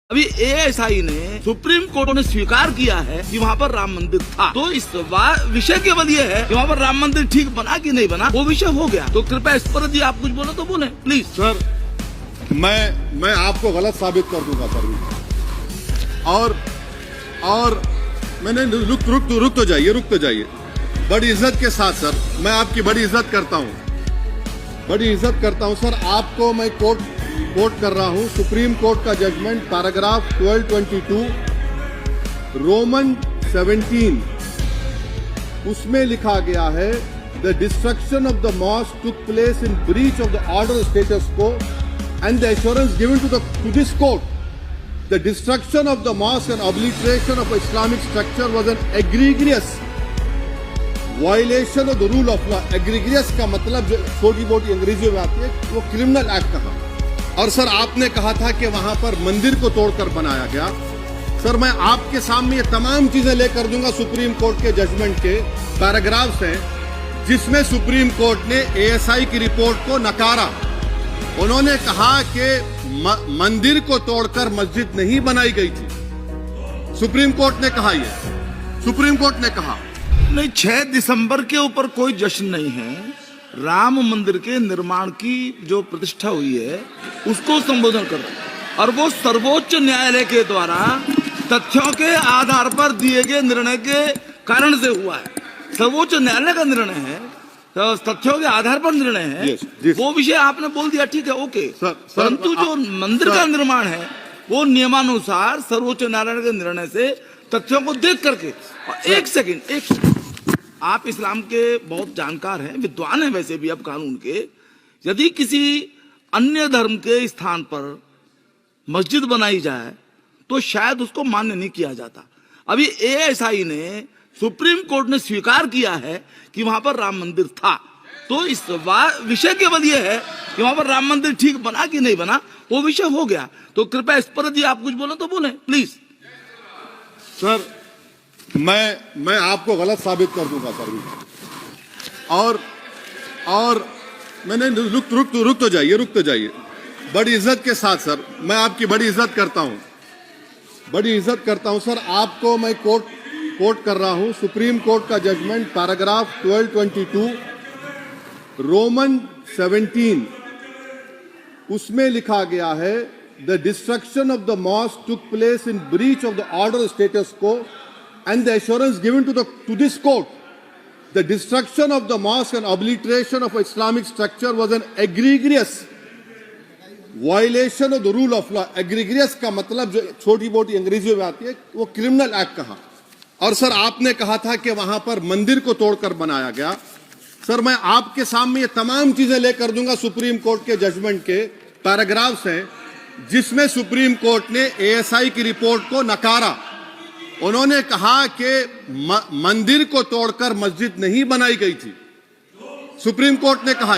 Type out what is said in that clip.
अभी एएसआई ने supreme court ने स्वीकार किया है कि वहाँ पर राम मंदिर था। तो इस विषय केवल ये है कि वहाँ पर राम मंदिर ठीक बना कि नहीं बना, वो विषय हो गया। तो कृपया इस पर यदि आप कुछ बोले तो बोले प्लीज। सर मैं आपको गलत साबित कर दूंगा सर। और मैंने रुक तो जाइए बड़ी इज्जत के साथ सर, मैं आपकी बड़ी इज्जत करता हूँ सर। आपको मैं कोट कर रहा हूं सुप्रीम कोर्ट का जजमेंट पैराग्राफ 1222 रोमन 17, उसमें लिखा गया है the destruction of the mosque took place in breach of the order status quo and the assurance given to this court the destruction of the mosque and obliteration of Islamic structure was an egregious violation of the rule of law. Egregious का मतलब जो छोटी मोटी अंग्रेजी में आती है वो क्रिमिनल एक्ट कहा। और सर आपने कहा था कि वहां पर मंदिर को तोड़कर बनाया गया। सर मैं आपके सामने ये तमाम चीजें लेकर दूंगा सुप्रीम कोर्ट के जजमेंट के पैराग्राफ्स हैं जिसमें सुप्रीम कोर्ट ने एएसआई की रिपोर्ट को नकारा। उन्होंने कहा कि मंदिर को तोड़कर मस्जिद नहीं बनाई गई थी। सुप्रीम कोर्ट ने कहा नहीं, 6 दिसंबर के ऊपर कोई जश्न नहीं है। राम मंदिर के निर्माण की जो प्रतिष्ठा हुई है उसको संबोधन कर रहे हैं और वो सर्वोच्च न्यायालय के द्वारा तथ्यों के आधार पर दिए गए निर्णय के कारण से हुआ है। सर्वोच्च न्यायालय का निर्णय है, तो तथ्यों के आधार पर निर्णय है। वो विषय आपने बोल दिया, ठीक है, ओके। परंतु जो मंदिर का निर्माण है वो नियमानुसार सर्वोच्च न्यायालय के निर्णय से तथ्यों को देख करके। एक सेकंड, आप इस्लाम के बहुत जानकार हैं, विद्वान हैं वैसे भी अब कानून के। यदि किसी अन्य धर्म के स्थान पर मस्जिद बनाई जाए तो शायद उसको मान्य नहीं किया जाता। अभी एएसआई ने सुप्रीम कोर्ट ने स्वीकार किया है कि वहां पर राम मंदिर था। तो इस विषय केवल ये है कि वहां पर राम मंदिर ठीक बना कि नहीं बना, वो विषय हो गया। तो कृपया इस पर यदि आप कुछ बोले तो बोले प्लीज। सर मैं आपको गलत साबित कर दूंगा सर। और मैंने रुक तो जाइए बड़ी इज्जत के साथ सर, मैं आपकी बड़ी इज्जत करता हूं सर। आपको मैं कोट कर रहा हूं सुप्रीम कोर्ट का जजमेंट पैराग्राफ 1222 रोमन 17, उसमें लिखा गया है the destruction of the mosque took place in breach of the order status को and the assurance given to this court the destruction of the mosque and obliteration of Islamic structure was an egregious violation of the rule of law। egregious का मतलब जो छोटी मोटी अंग्रेजी में आती है वो क्रिमिनल एक्ट कहा। और सर आपने कहा था कि वहां पर मंदिर को तोड़कर बनाया गया। सर मैं आपके सामने ये तमाम चीजें लेकर दूंगा सुप्रीम कोर्ट के जजमेंट के पैराग्राफ्स हैं जिसमें सुप्रीम कोर्ट ने एएसआई की रिपोर्ट को नकारा। उन्होंने कहा कि मंदिर को तोड़कर मस्जिद नहीं बनाई गई थी। सुप्रीम कोर्ट ने कहा